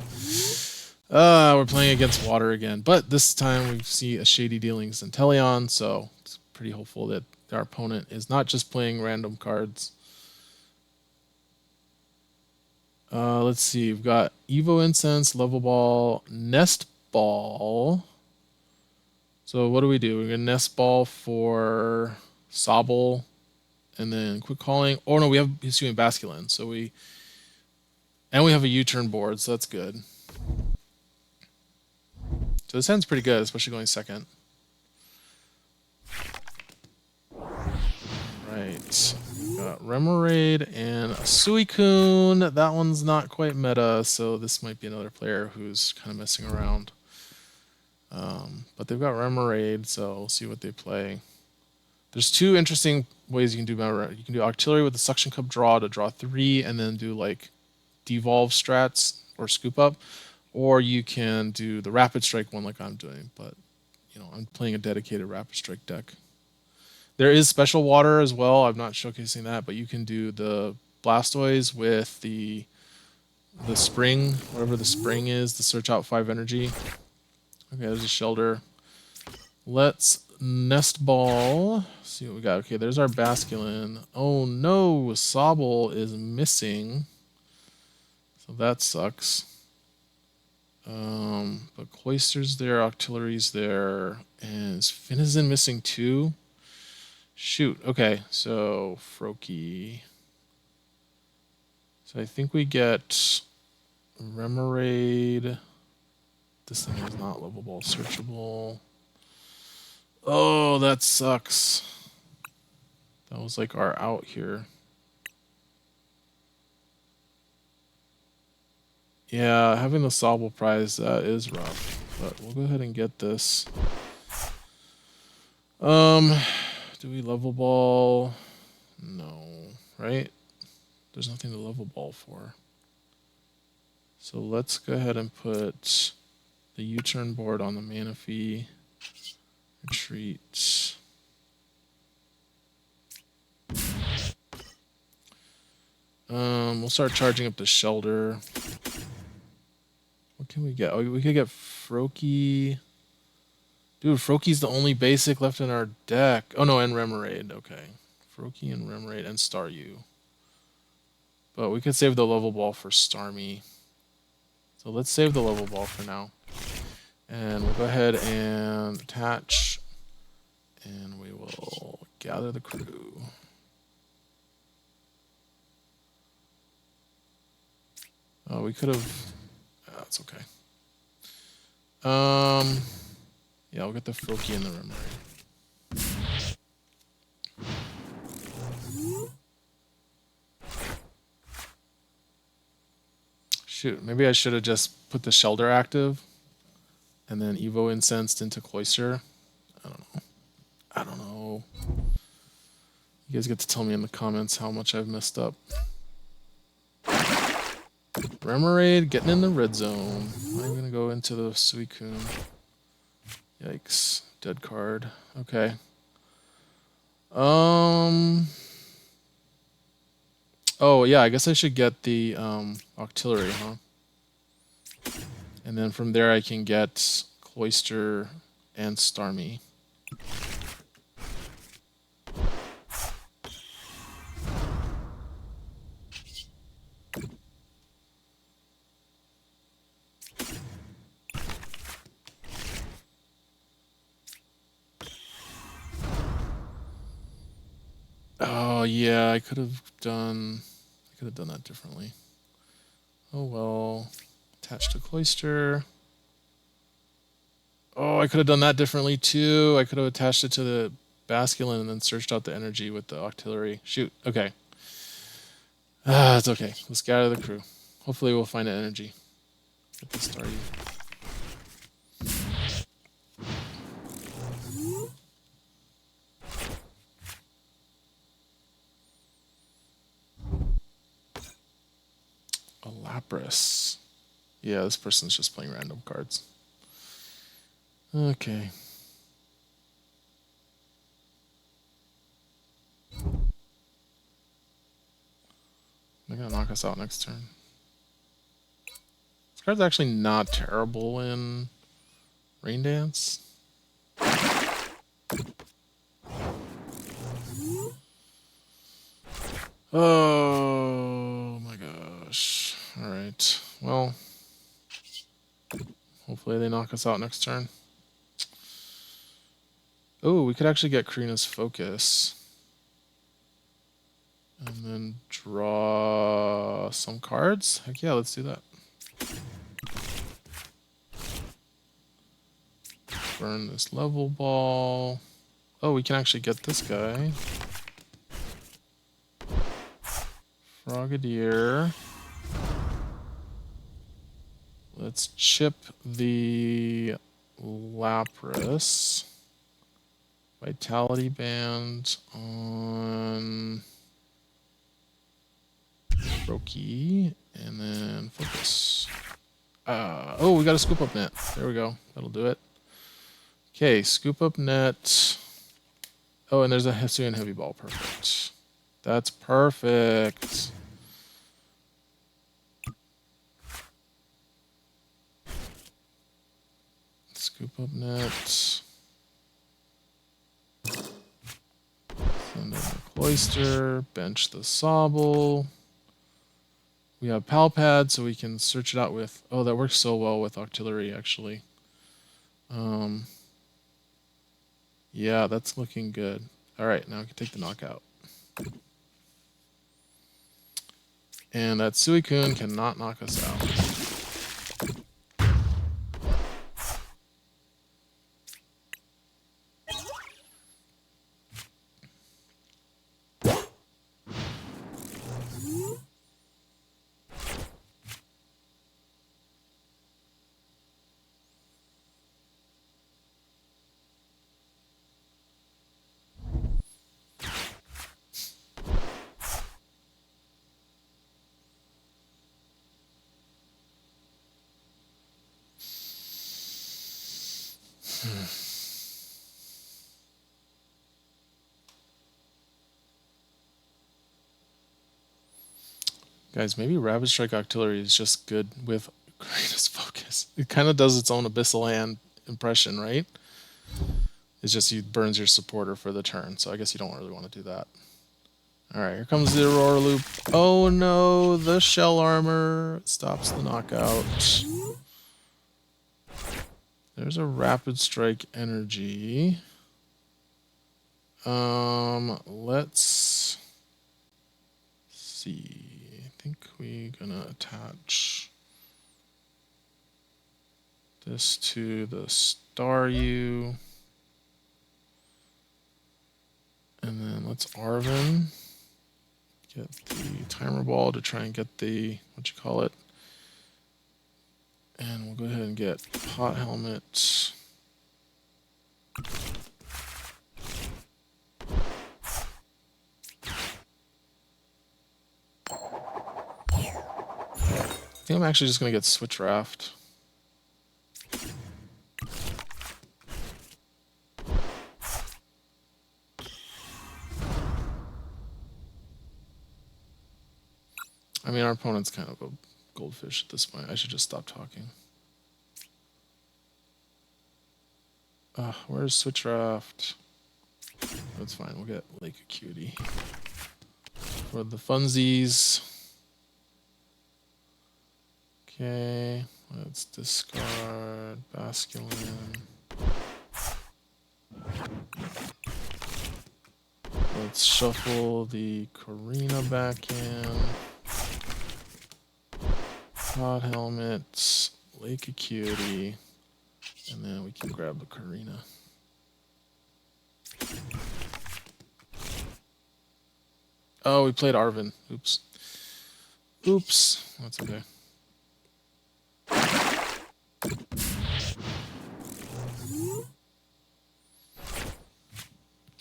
S1: We're playing against Water again. But this time we see a Shady Dealings Inteleon, so it's pretty hopeful that our opponent is not just playing random cards. Let's see. We've got Evo Incense, Level Ball, Nest Ball. So what do? We're going to Nest Ball for Sobble, and then Quick Calling. Oh no, he's doing Basculin. So we have a U-turn board, so that's good. So this hand's pretty good, especially going second. Right. Got Remoraid and a Suicune. That one's not quite meta, so this might be another player who's kind of messing around. But they've got Remoraid, so we'll see what they play. There's 2 interesting ways you can do Remoraid. You can do Octillery with the Suction Cup draw to draw 3, and then do like Devolve strats or Scoop Up. Or you can do the Rapid Strike one like I'm doing, but I'm playing a dedicated Rapid Strike deck. There is special Water as well. I'm not showcasing that, but you can do the Blastoise with the spring, whatever the spring is, to search out 5 energy. Okay, there's a Shelter. Let's Nest Ball. See what we got. Okay, there's our Basculin. Oh no, Sobble is missing. So that sucks. But Cloyster's there, Octillery's there, and is Finizen missing too? Shoot. Okay, so Froakie. So I think we get Remoraid. This thing is not Level Ball searchable. Oh, that sucks. That was like our out here. Yeah, having the Sobble prize is rough, but we'll go ahead and get this. Do we Level Ball? No, right? There's nothing to Level Ball for. So let's go ahead and put the U-turn board on the Manaphy. Retreat. We'll start charging up the Shelter. What can we get? Oh, we could get Froakie. Dude, Froakie's the only basic left in our deck. Oh no, and Remoraid. Okay. Froakie and Remoraid and Staryu. But we could save the Level Ball for Starmie. So let's save the Level Ball for now. And we'll go ahead and attach And we will gather the crew. Oh, we could have. That's okay. Yeah, we'll get the Froki in the Remoraid. Shoot, maybe I should have just put the Shelter active and then Evo incensed into Cloister. I don't know. I don't know. You guys get to tell me in the comments how much I've messed up. Remoraid getting in the red zone. I'm gonna go into the Suicune. Yikes. Dead card. Okay. Oh yeah, I guess I should get the Octillery, huh? And then from there I can get Cloister and Starmie. Oh yeah, I could have done that differently. Oh well. Attached to Cloister. Oh, I could have done that differently too. I could have attached it to the Basculin and then searched out the energy with the Octillery. Shoot. Okay. It's okay. Let's gather the crew. Hopefully we'll find an energy. Get this started. A Lapras. Yeah, this person's just playing random cards. Okay. They're gonna knock us out next turn. This card's actually not terrible in Rain Dance. Oh my gosh. Alright. Well, hopefully they knock us out next turn. Oh, we could actually get Karina's Focus. And then draw some cards. Heck yeah, let's do that. Burn this level ball. Oh, we can actually get this guy. Frogadier. Let's chip the Lapras. Vitality Band on Froki, and then Focus. Oh, we got a Scoop Up Net. There we go. That'll do it. Okay, Scoop Up Net. Oh, and there's a Hisuian Heavy Ball. Perfect. That's perfect. Scoop Up Net. Send in the Cloister. Bench the Sobble. We have Palpad, so we can search it out with... Oh, that works so well with Octillery, actually. Yeah, that's looking good. Alright, now we can take the knockout. And that Suicune cannot knock us out. Guys, maybe Rapid Strike Octillery is just good with Greatest Focus. It kind of does its own Abyssal Hand impression, right? It's just it burns your supporter for the turn, so I guess you don't really want to do that. Alright, here comes the Aurora Loop. Oh no, the Shell Armor stops the knockout. There's a Rapid Strike Energy. Let's see. I think we're gonna attach this to the star U. And then let's Arvin get the timer ball to try and get the, what you call it. And we'll go ahead and get pot helmet. I think I'm actually just going to get Switch Raft. I mean, our opponent's kind of a goldfish at this point. I should just stop talking. Where's Switch Raft? That's fine. We'll get Lake Acuity. For the funsies. Okay, let's discard Basculin. Let's shuffle the Karina back in. Pod helmet, Lake Acuity, and then we can grab the Karina. Oh, we played Arvin. Oops. Oops. That's okay.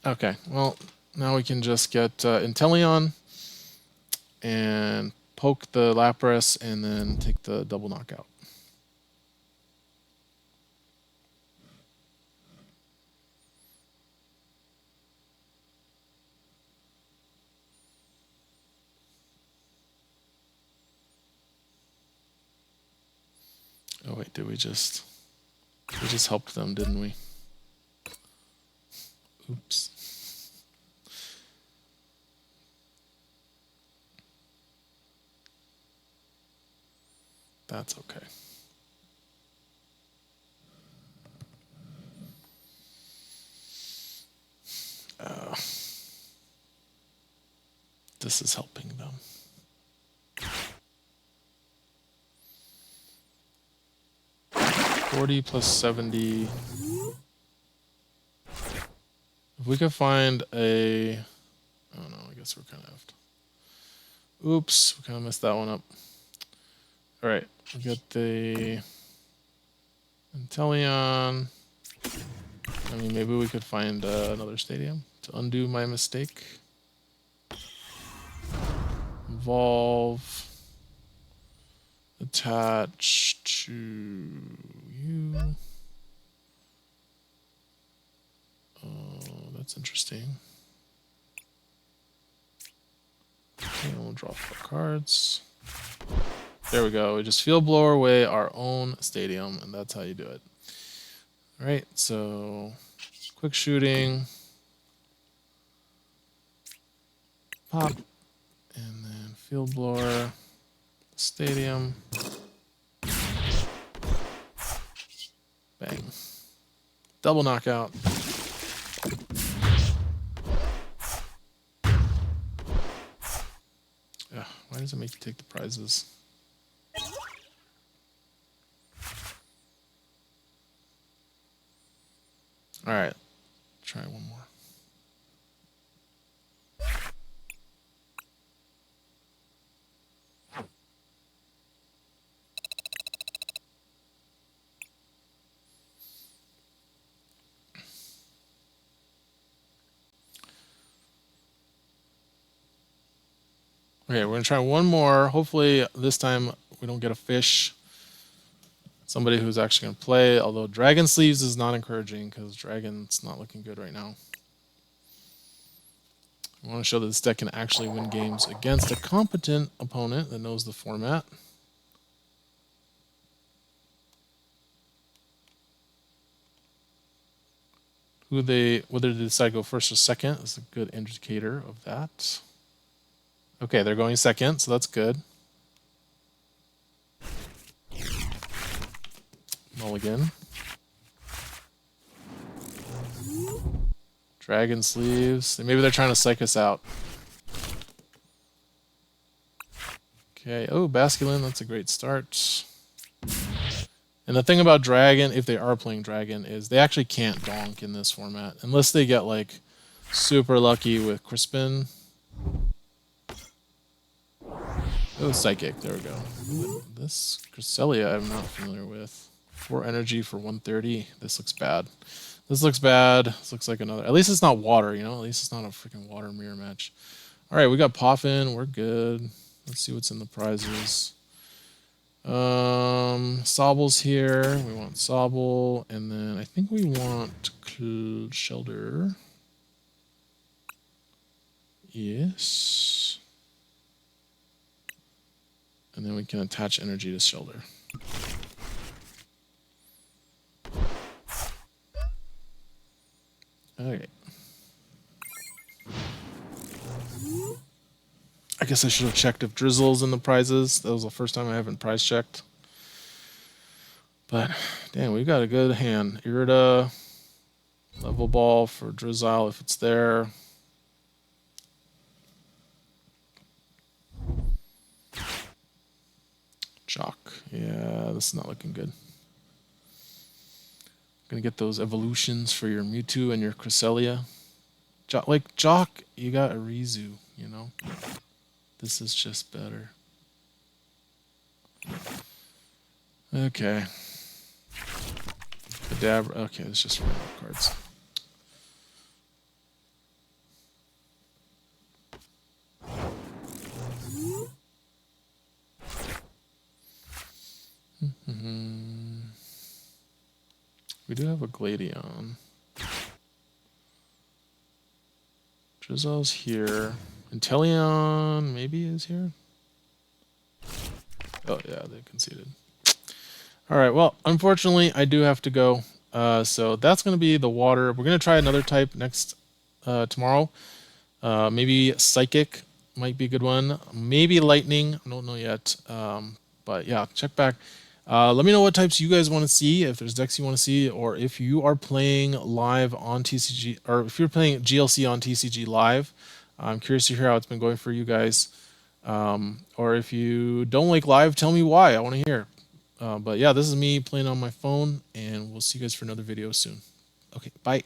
S1: Okay, well, now we can just get Inteleon and poke the Lapras and then take the double knockout. Oh wait, we just helped them, didn't we? Oops. That's okay. This is helping them. $40 plus 70. If we could find a... Oh no, I guess we're kind of... Oops, we kind of messed that one up. Alright, we got the... Inteleon. I mean, maybe we could find another stadium to undo my mistake. Evolve. Attach to you. Oh, that's interesting. Okay, we'll draw 4 cards. There we go. We just field blow away our own stadium, and that's how you do it. All right, so quick shooting, pop, and then field blower, stadium, bang, double knockout. Ugh, why does it make you take the prizes? All right, try one more. Okay, we're gonna try one more. Hopefully this time we don't get a fish. Somebody who's actually gonna play, although Dragon Sleeves is not encouraging because Dragon's not looking good right now. I want to show that this deck can actually win games against a competent opponent that knows the format. Whether they decide to go first or second is a good indicator of that. Okay, they're going second, so that's good. Mulligan. Dragon sleeves. Maybe they're trying to psych us out. Okay. Oh, Basculin. That's a great start. And the thing about Dragon, if they are playing Dragon, is they actually can't donk in this format unless they get like super lucky with Crispin. Oh, Psychic. There we go. Ooh, this Cresselia I'm not familiar with. 4 energy for 130. This looks bad. This looks bad. This looks like another. At least it's not water, you know? At least it's not a freaking water mirror match. Alright, we got Poffin. We're good. Let's see what's in the prizes. Sobble's here. We want Sobble. And then I think we want Shelter. Yes. And then we can attach energy to Shelter. Okay. I guess I should have checked if Drizzle's in the prizes. That was the first time I haven't prize checked. But, damn, we got a good hand. Irida, level ball for Drizzle if it's there. Jock. Yeah, this is not looking good. Gonna get those evolutions for your Mewtwo and your Cresselia. Like Jock, you got a Rizu, you know? This is just better. Okay. Kadabra. Okay, it's just random cards. We do have a Gladion. Drizzle's here. Inteleon maybe is here. Oh yeah, they conceded. Alright, well, unfortunately I do have to go. So that's going to be the water. We're going to try another type next tomorrow. Maybe Psychic might be a good one. Maybe Lightning. I don't know yet. But yeah, check back. Let me know what types you guys want to see, if there's decks you want to see, or if you are playing live on TCG, or if you're playing GLC on TCG live. I'm curious to hear how it's been going for you guys. Or if you don't like live, tell me why. I want to hear. But yeah, this is me playing on my phone, and we'll see you guys for another video soon. Okay, bye.